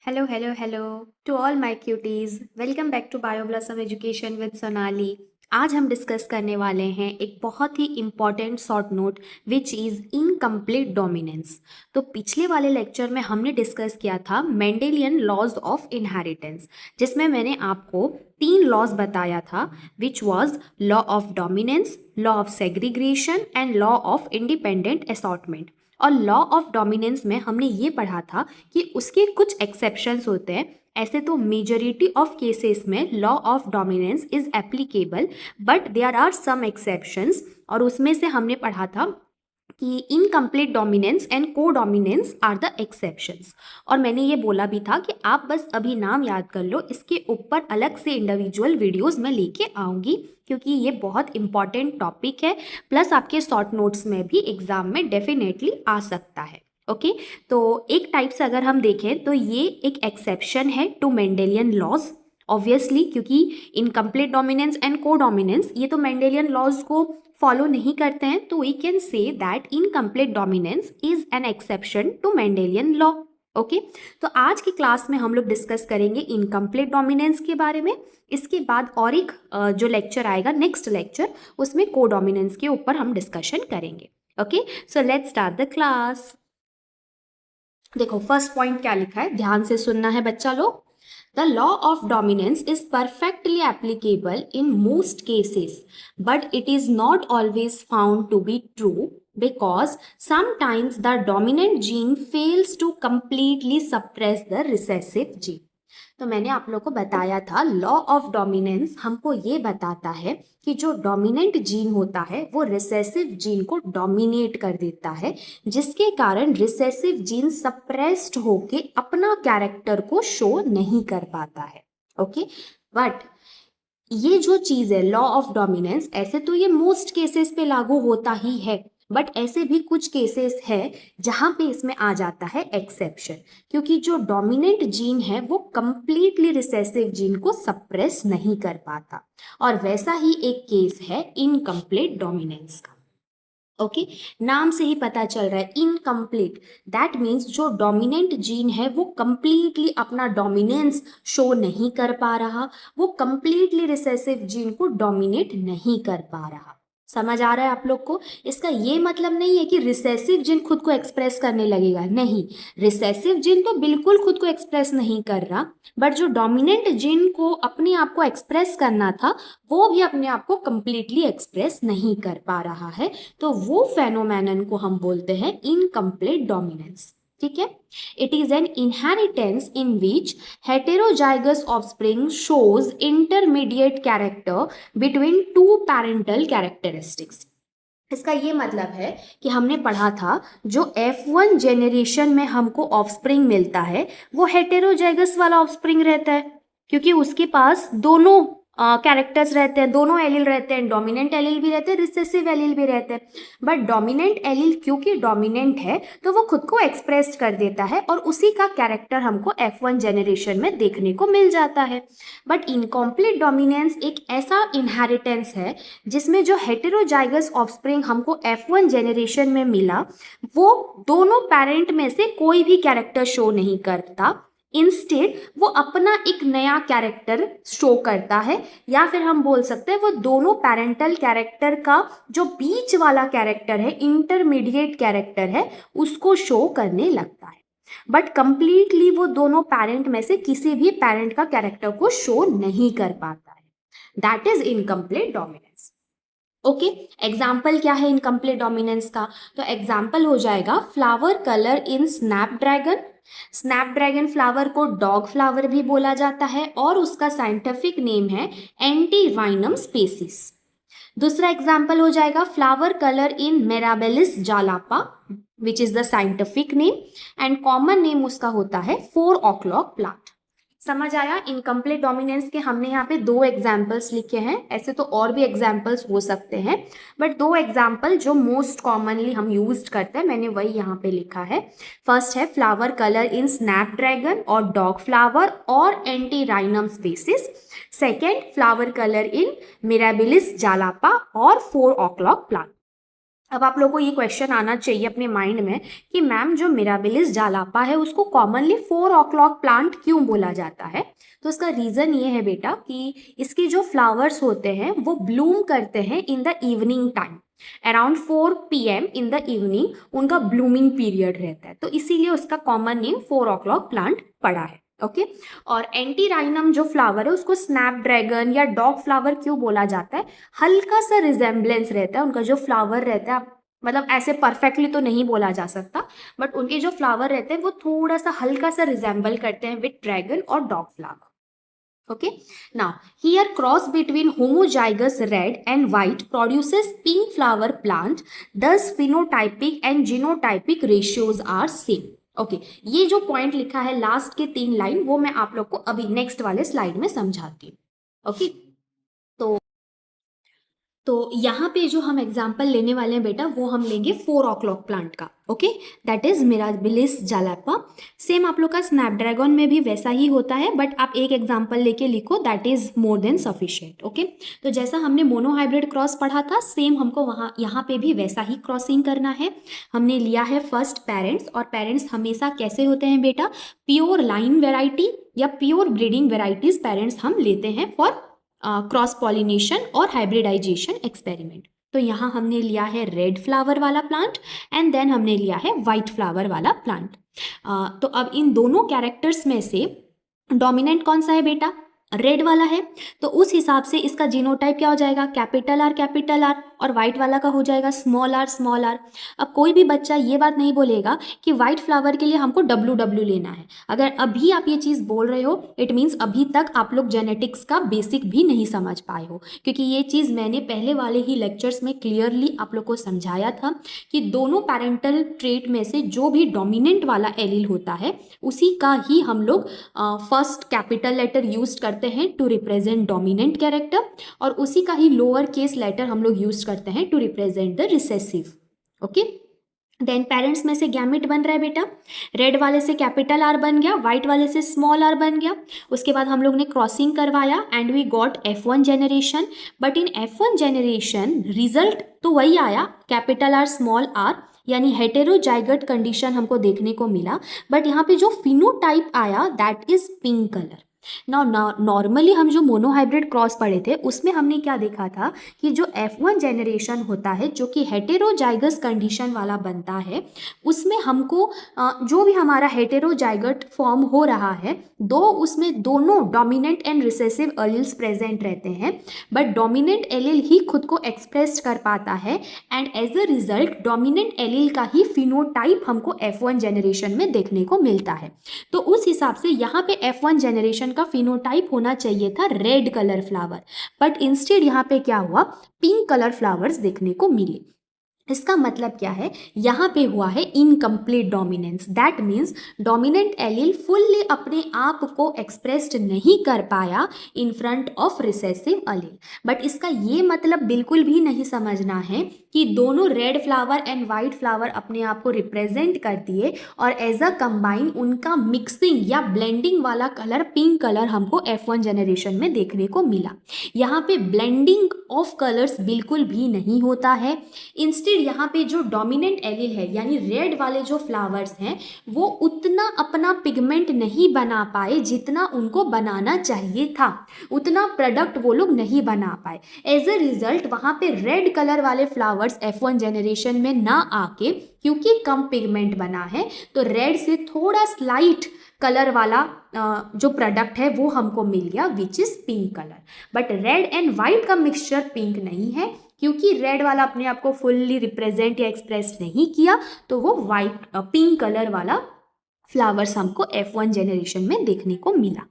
Hello hello hello to all my cuties, welcome back to Bioblossom education with Sonali. आज हम discuss करने वाले हैं एक बहुत ही important short note which is incomplete dominance. तो पिछले वाले लेक्चर में हमने डिस्कस किया था मेंडेलियन लॉज ऑफ इनहेरिटेंस, जिसमें मैंने आपको 3 लॉज बताया था which was law of dominance, law of segregation and law of independent assortment. और लॉ ऑफ डोमिनेंस में हमने ये पढ़ा था कि उसके कुछ एक्सेप्शंस होते हैं। ऐसे तो मेजॉरिटी ऑफ केसेस में law of dominance is applicable, but there are some exceptions. और उसमें से हमने पढ़ा था कि incomplete dominance and codominance are the exceptions. और मैंने ये बोला भी था कि आप बस अभी नाम याद कर लो, इसके ऊपर अलग से इंडिविजुअल वीडियोस मैं लेके आऊँगी क्योंकि ये बहुत इंपॉर्टेंट टॉपिक है, प्लस आपके शॉर्ट नोट्स में भी एग्जाम में डेफिनेटली आ सकता है। ओके तो एक टाइप से अगर हम देखें तो ये एक एक्सेप्शन है टू मेंडेलियन लॉज, ऑब्वियसली, क्योंकि इनकम्प्लीट डोमिनेंस एंड को डोमिनेंस ये तो मेंडेलियन लॉज को फॉलो नहीं करते हैं, तो we can say that incomplete dominance is an exception to Mendelian law. Okay, तो आज की क्लास में हम लोग डिस्कस करेंगे इनकम्प्लीट डोमिनेंस के बारे में। इसके बाद और एक जो लेक्चर आएगा, नेक्स्ट लेक्चर, उसमें को डोमिनेंस के ऊपर हम डिस्कशन करेंगे। Okay, so let's start the class. देखो फर्स्ट पॉइंट क्या लिखा है, ध्यान से सुनना है बच्चा लोग। The law of dominance is perfectly applicable in most cases, but it is not always found to be true because sometimes the dominant gene fails to completely suppress the recessive gene. तो मैंने आप लोग को बताया था law of dominance हमको ये बताता है कि जो डोमिनेंट जीन होता है वो रिसेसिव जीन को डोमिनेट कर देता है, जिसके कारण रिसेसिव जीन सप्रेस्ड होके अपना कैरेक्टर को शो नहीं कर पाता है। ओके, बट ये जो चीज़ है लॉ ऑफ डोमिनेंस, ऐसे तो ये मोस्ट केसेस पे लागू होता ही है, बट ऐसे भी कुछ केसेस है जहाँ पे इसमें आ जाता है एक्सेप्शन, क्योंकि जो डोमिनेंट जीन है वो कंप्लीटली रिसेसिव जीन को सप्रेस नहीं कर पाता। और वैसा ही एक केस है इनकम्प्लीट डोमिनेंस का। ओके, नाम से ही पता चल रहा है इनकम्प्लीट, दैट मीन्स जो डोमिनेंट जीन है वो कंप्लीटली अपना डोमिनेंस शो नहीं कर पा रहा, वो कंप्लीटली रिसेसिव जीन को डोमिनेट नहीं कर पा रहा। समझ आ रहा है आप लोग को? इसका ये मतलब नहीं है कि रिसेसिव जीन खुद को एक्सप्रेस करने लगेगा, नहीं, रिसेसिव जीन तो बिल्कुल खुद को एक्सप्रेस नहीं कर रहा, बट जो डोमिनेंट जीन को अपने आप को एक्सप्रेस करना था वो भी अपने आप को कंप्लीटली एक्सप्रेस नहीं कर पा रहा है। तो वो फेनोमेनन को हम बोलते हैं इनकम्प्लीट डोमिनेंस। ठीक है, it is an inheritance in which heterozygous offspring shows intermediate character between two parental characteristics. इसका ये मतलब है कि हमने पढ़ा था जो F1 जेनरेशन में हमको ऑफस्प्रिंग मिलता है वो हेटेरोजाइगस वाला ऑफस्प्रिंग रहता है, क्योंकि उसके पास दोनों कैरेक्टर्स रहते हैं, दोनों एलील रहते हैं, डोमिनेंट एलील भी रहते हैं, रिसेसिव एलील भी रहते हैं। बट डोमिनेंट एलील क्योंकि डोमिनेंट है तो वो खुद को एक्सप्रेस कर देता है और उसी का कैरेक्टर हमको F1 जेनरेशन में देखने को मिल जाता है। बट इनकम्प्लीट डोमिनेंस एक ऐसा इनहेरिटेंस है जिसमें जो हेटेरोजाइगस ऑफस्प्रिंग हमको F1 जेनरेशन में मिला वो दोनों पेरेंट में से कोई भी कैरेक्टर शो नहीं करता, इंस्टेड वो अपना एक नया कैरेक्टर शो करता है, या फिर हम बोल सकते हैं वो दोनों पेरेंटल कैरेक्टर का जो बीच वाला कैरेक्टर है, इंटरमीडिएट कैरेक्टर है, उसको शो करने लगता है। बट कंप्लीटली वो दोनों पेरेंट में से किसी भी पेरेंट का कैरेक्टर को शो नहीं कर पाता है, that is incomplete dominance. Okay, example क्या है इनकम्प्लीट डोमिनेंस का? तो एग्जाम्पल हो जाएगा flower colour in Snapdragon. Snapdragon flower को डॉग फ्लावर भी बोला जाता है और उसका साइंटिफिक नेम है एंटीवाइनम स्पेसीज। दूसरा एग्जाम्पल हो जाएगा flower colour in Mirabilis jalapa, which is the scientific name, and common name उसका होता है 4 o'clock प्लांट। समझ आया? इनकम्प्लीट डोमिनेंस के हमने यहाँ पे 2 एग्जाम्पल्स लिखे हैं, ऐसे तो और भी एग्जाम्पल्स हो सकते हैं, बट 2 एग्जाम्पल जो मोस्ट कॉमनली हम यूज करते हैं मैंने वही यहाँ पे लिखा है। फर्स्ट है फ्लावर कलर इन स्नैपड्रैगन और डॉग फ्लावर और antirrhinum species. Second flower colour in Mirabilis jalapa और 4 o'clock प्लांट। अब आप लोगों को ये क्वेश्चन आना चाहिए अपने माइंड में कि मैम जो मिराबिलिस जालापा है उसको कॉमनली 4 o'clock प्लांट क्यों बोला जाता है। तो इसका रीज़न ये है बेटा कि इसके जो फ्लावर्स होते हैं वो ब्लूम करते हैं in the evening time, around 4 PM in the evening उनका ब्लूमिंग पीरियड रहता है, तो इसीलिए उसका कॉमन नेम 4 o'clock प्लांट पड़ा है। ओके और एंटीराइनम जो फ्लावर है उसको स्नैपड्रैगन या डॉग फ्लावर क्यों बोला जाता है, हल्का सा रिजेम्बलेंस रहता है उनका जो फ्लावर रहता है, मतलब ऐसे परफेक्टली तो नहीं बोला जा सकता, बट उनके जो फ्लावर रहते हैं वो थोड़ा सा हल्का सा रिजेंबल करते हैं विथ ड्रैगन और dog flower. Okay, now here cross between homozygous red and white produces pink flower plant, thus phenotypic and genotypic ratios are same. Okay ये जो पॉइंट लिखा है लास्ट के 3 लाइन वो मैं आप लोग को अभी नेक्स्ट वाले स्लाइड में समझाती हूँ। ओके तो यहाँ पे जो हम एग्जाम्पल लेने वाले हैं बेटा वो हम लेंगे 4 o'clock प्लांट का। Okay that is Mirabilis jalapa. Same आप लोग का स्नैपड्रैगन में भी वैसा ही होता है, बट आप एक एग्जाम्पल लेके लिखो, that is more than sufficient. Okay तो जैसा हमने मोनोहाइब्रिड क्रॉस पढ़ा था सेम हमको वहाँ यहाँ पे भी वैसा ही क्रॉसिंग करना है। हमने लिया है फर्स्ट पेरेंट्स, और पेरेंट्स हमेशा कैसे होते हैं बेटा, प्योर लाइन वेराइटी या प्योर ब्रीडिंग वेराइटीज पेरेंट्स हम लेते हैं फॉर क्रॉस पॉलिनेशन और हाइब्रिडाइजेशन एक्सपेरिमेंट। तो यहाँ हमने लिया है रेड फ्लावर वाला प्लांट एंड देन हमने लिया है वाइट फ्लावर वाला प्लांट। तो अब इन दोनों कैरेक्टर्स में से डोमिनेंट कौन सा है बेटा, रेड वाला है, तो उस हिसाब से इसका जीनोटाइप क्या हो जाएगा, कैपिटल आर, और व्हाइट वाला का हो जाएगा स्मॉल आर। अब कोई भी बच्चा ये बात नहीं बोलेगा कि व्हाइट फ्लावर के लिए हमको WW लेना है। अगर अभी आप ये चीज़ बोल रहे हो इट मीन्स अभी तक आप लोग जेनेटिक्स का बेसिक भी नहीं समझ पाए हो, क्योंकि ये चीज़ मैंने पहले वाले ही लेक्चर्स में क्लियरली आप लोग को समझाया था कि दोनों पैरेंटल ट्रेट में से जो भी डोमिनेंट वाला एलील होता है उसी का ही हम लोग फर्स्ट कैपिटल लेटर यूज करते हैं टू रिप्रेजेंट डोमिनेंट कैरेक्टर, और उसी का ही लोअर केस लेटर हम लोग यूज करते हैं to represent the recessive. Okay then parents में से गैमेट बन रहा है बेटा, रेड वाले से कैपिटल आर बन गया, व्हाइट वाले से स्मॉल आर बन गया। उसके बाद हम लोग ने क्रॉसिंग करवाया and we got F1 generation, but in F1 generation result तो वही आया कैपिटल आर स्मॉल आर, यानी हेटेरोजाइगट कंडीशन हमको देखने को मिला, बट यहाँ पे जो फिनोटाइप आया that is pink colour. Normally हम जो मोनोहाइब्रिड क्रॉस पढ़े थे उसमें हमने क्या देखा था कि जो F1 जेनरेशन होता है जो कि हेटेरोजाइगस कंडीशन वाला बनता है, उसमें हमको जो भी हमारा हेटेरोजाइगट फॉर्म हो रहा है दो उसमें दोनों dominant and recessive alleles present रहते हैं, बट डोमिनेंट एलील ही खुद को एक्सप्रेस कर पाता है and as a result dominant allele का ही फिनोटाइप हमको F1 जेनरेशन में देखने को मिलता है। तो उस हिसाब से यहाँ पे F1 जेनरेशन का फिनोटाइप होना चाहिए था red colour flower, but instead यहाँ पे क्या हुआ, पिंक कलर फ्लावर्स देखने को मिले। इसका मतलब क्या है, यहाँ पे हुआ है incomplete dominance, that means dominant allele fully अपने आप को एक्सप्रेस्ड नहीं कर पाया in front of recessive allele. But इसका ये मतलब बिल्कुल भी नहीं समझना है कि दोनों red flower and white flower अपने आप को रिप्रेजेंट कर दिए और एज अ कंबाइन उनका मिक्सिंग या ब्लेंडिंग वाला कलर पिंक कलर हमको F1 जेनरेशन में देखने को मिला। यहाँ पे ब्लेंडिंग ऑफ कलर्स बिल्कुल भी नहीं होता है। इंस्टेड यहाँ पे जो डोमिनेंट एलील है यानी रेड वाले जो फ्लावर्स हैं वो उतना अपना पिगमेंट नहीं बना पाए जितना उनको बनाना चाहिए था, उतना प्रोडक्ट वो लोग नहीं बना पाए। एज अ रिजल्ट वहाँ पे रेड कलर वाले फ्लावर्स F1 जेनरेशन में ना आके, क्योंकि कम पिगमेंट बना है तो रेड से थोड़ा स्लाइट कलर वाला जो प्रोडक्ट है वो हमको मिल गया which is pink colour. But red and white का मिक्सचर पिंक नहीं है, क्योंकि रेड वाला अपने आप को फुल्ली रिप्रेजेंट या एक्सप्रेस नहीं किया, तो वो वाइट पिंक कलर वाला फ्लावर्स हमको F1 जेनरेशन में देखने को मिला।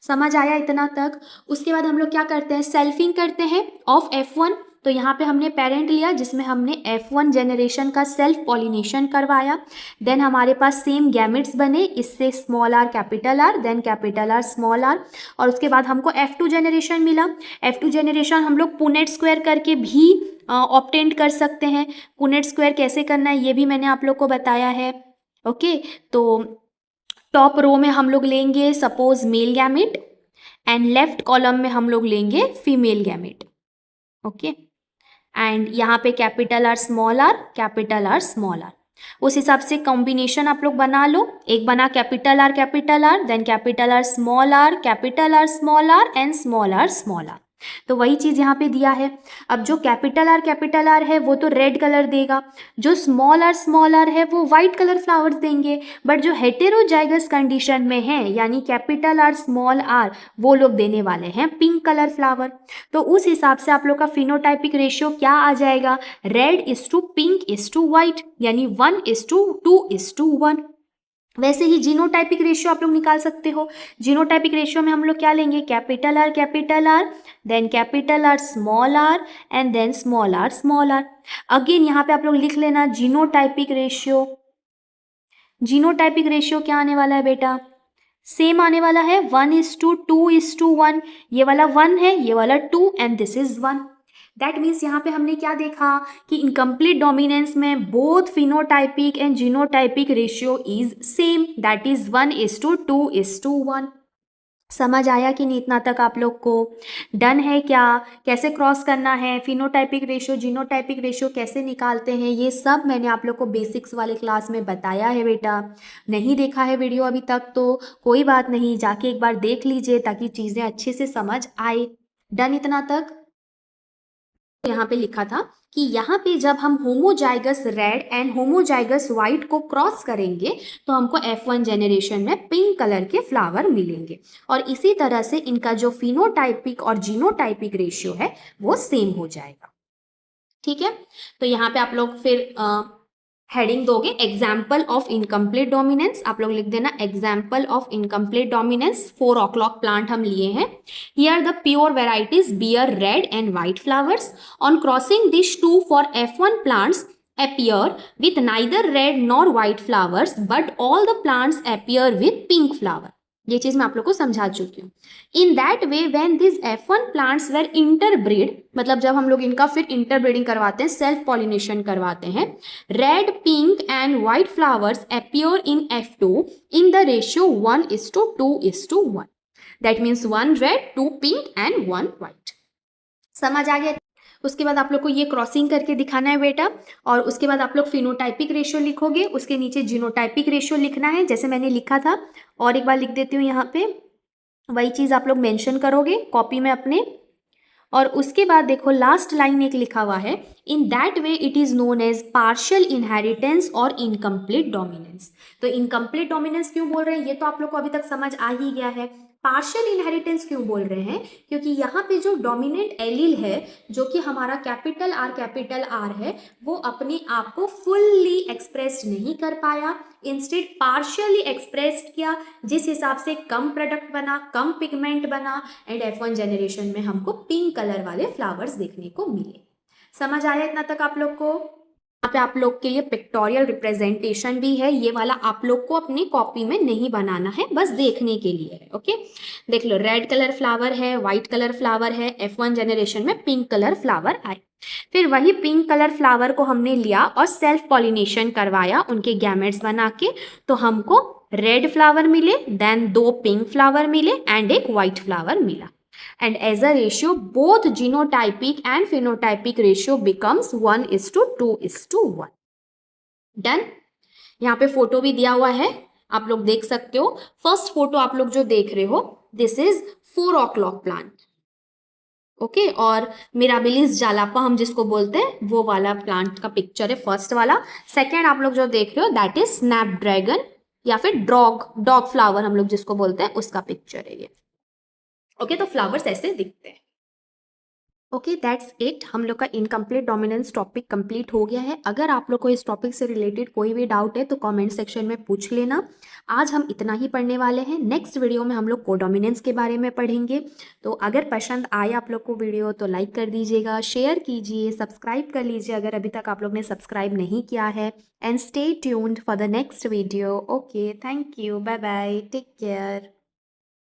समझ आया इतना तक। उसके बाद हम लोग क्या करते हैं, सेल्फिंग करते हैं ऑफ F1। तो यहाँ पे हमने पेरेंट लिया जिसमें हमने F1 जेनरेशन का सेल्फ पॉलिनेशन करवाया, देन हमारे पास सेम गैमेट्स बने, इससे small R capital R, then capital R small R, और उसके बाद हमको F2 जेनरेशन मिला। F2 जेनरेशन हम लोग पुनेट स्क्वायर करके भी ऑब्टेन कर सकते हैं। पुनेट स्क्वायर कैसे करना है ये भी मैंने आप लोग को बताया है। ओके तो टॉप रो में हम लोग लेंगे suppose male gamete and left column में हम लोग लेंगे फीमेल गैमेट। ओके एंड यहाँ पे capital R small R, capital R small R. उस हिसाब से कॉम्बिनेशन आप लोग बना लो। एक बना capital R, then capital R, small R and small R. तो वही चीज़ यहाँ पे दिया है। अब जो कैपिटल आर है वो तो रेड कलर देगा, जो स्मॉल आर है वो वाइट कलर फ्लावर्स देंगे। बट जो हेटेरोजाइगस कंडीशन में है यानी कैपिटल आर, स्मॉल आर, वो लोग देने वाले हैं पिंक कलर फ्लावर। तो उस हिसाब से आप लोग का फिनोटाइपिक रेशियो क्या आ जाएगा, red is to pink is to white, यानी 1:2:1। वैसे ही जीनोटाइपिक रेशियो आप लोग निकाल सकते हो। जीनोटाइपिक रेशियो में हम लोग क्या लेंगे, capital R, then capital R and then small R. Again यहाँ पे आप लोग लिख लेना जीनोटाइपिक रेशियो। जीनोटाइपिक रेशियो क्या आने वाला है बेटा, सेम आने वाला है 1:2:1। ये वाला 1 है, ये वाला 2 and this is 1। That means यहाँ पे हमने क्या देखा कि इनकम्प्लीट डोमिनेंस में both phenotypic and genotypic ratio is same, that is 1:2:1। समझ आया कि नहीं इतना तक आप लोग को? डन है क्या? कैसे क्रॉस करना है, फिनोटाइपिक रेशियो जीनोटाइपिक रेशियो कैसे निकालते हैं, ये सब मैंने आप लोग को बेसिक्स वाले क्लास में बताया है बेटा। नहीं देखा है वीडियो अभी तक तो कोई बात नहीं, जाके एक बार देख लीजिए ताकि चीज़ें अच्छे से समझ आए। डन इतना तक? यहाँ पे लिखा था कि यहाँ पे जब हम homozygous red and homozygous white को क्रॉस करेंगे तो हमको F1 जनरेशन में पिंक कलर के फ्लावर मिलेंगे, और इसी तरह से इनका जो फिनोटाइपिक और जीनोटाइपिक रेशियो है वो सेम हो जाएगा। ठीक है, तो यहाँ पे आप लोग फिर हेडिंग दोगे एग्जाम्पल ऑफ इनकम्प्लीट डोमिनेंस। आप लोग लिख देना example of incomplete dominance. 4 o'clock plant हम लिए हैं। Here the pure varieties bear red and white flowers. On crossing this two for F1 plants appear with neither red nor white flowers but all the plants appear with pink flower। ये चीज मैं आप लोग को समझा चुकी हूँ। इन that way when this F1 plants were interbreed, मतलब जब हम लोग इनका फिर इंटरब्रीडिंग करवाते हैं, सेल्फ पॉलिनेशन करवाते हैं, red, pink and white flowers appear in F2 in the ratio 1:2:1। That means 1 red, 2 pink and 1 white. समझ आ गया? उसके बाद आप लोग को ये क्रॉसिंग करके दिखाना है बेटा, और उसके बाद आप लोग फिनोटाइपिक रेशियो लिखोगे, उसके नीचे जीनोटाइपिक रेशियो लिखना है जैसे मैंने लिखा था। और एक बार लिख देती हूँ यहाँ पे, वही चीज़ आप लोग मेंशन करोगे कॉपी में अपने। और उसके बाद देखो लास्ट लाइन एक लिखा हुआ है, in that way it is known as partial inheritance और इनकम्प्लीट डोमिनेंस। तो इनकम्प्लीट डोमिनेंस क्यों बोल रहे हैं ये तो आप लोग को अभी तक समझ आ ही गया है। पार्शियल इनहेरिटेंस क्यों बोल रहे हैं, क्योंकि यहाँ पे जो डोमिनेंट एलील है जो कि हमारा कैपिटल आर है, वो अपने आप को फुल्ली एक्सप्रेस नहीं कर पाया, इंस्टेड पार्शियली एक्सप्रेस्ड किया, जिस हिसाब से कम प्रोडक्ट बना, कम पिगमेंट बना, एंड F1 जनरेशन में हमको पिंक कलर वाले फ्लावर्स देखने को मिले। समझ आया इतना तक आप लोग को? यहाँ पे आप लोग के लिए पिक्टोरियल रिप्रेजेंटेशन भी है, ये वाला आप लोग को अपनी कॉपी में नहीं बनाना है, बस देखने के लिए है। ओके, देख लो, रेड कलर फ्लावर है, व्हाइट कलर फ्लावर है, F1 जनरेशन में पिंक कलर फ्लावर आए। फिर वही पिंक कलर फ्लावर को हमने लिया और सेल्फ पॉलिनेशन करवाया उनके गैमेट्स बना के, तो हमको रेड फ्लावर मिले, देन 2 पिंक फ्लावर मिले एंड एक व्हाइट फ्लावर मिला। And as a ratio, both genotypic and phenotypic ratio becomes 1:2:1. Done? यहाँ पे फोटो भी दिया हुआ है, आप लोग देख सकते हो। फर्स्ट फोटो आप लोग जो देख रहे हो, this is 4 o'clock plant. Okay, और मिराबिलिस जालापा हम जिसको बोलते हैं वो वाला प्लांट का पिक्चर है फर्स्ट वाला। सेकेंड आप लोग जो देख रहे हो दैट इज स्नैपड्रैगन या फिर डॉग फ्लावर हम लोग जिसको बोलते हैं उसका पिक्चर है ये। ओके, तो फ्लावर्स ऐसे दिखते हैं। Okay, that's it. हम लोग का इनकम्प्लीट डोमिनेंस टॉपिक कंप्लीट हो गया है। अगर आप लोग को इस टॉपिक से रिलेटेड कोई भी डाउट है तो कमेंट सेक्शन में पूछ लेना। आज हम इतना ही पढ़ने वाले हैं, नेक्स्ट वीडियो में हम लोग कोडोमिनेंस के बारे में पढ़ेंगे। तो अगर पसंद आए आप लोग को वीडियो तो लाइक कर दीजिएगा, शेयर कीजिए, सब्सक्राइब कर लीजिए अगर अभी तक आप लोग ने सब्सक्राइब नहीं किया है, and stay tuned for the next video. Okay, thank you, bye bye, take care.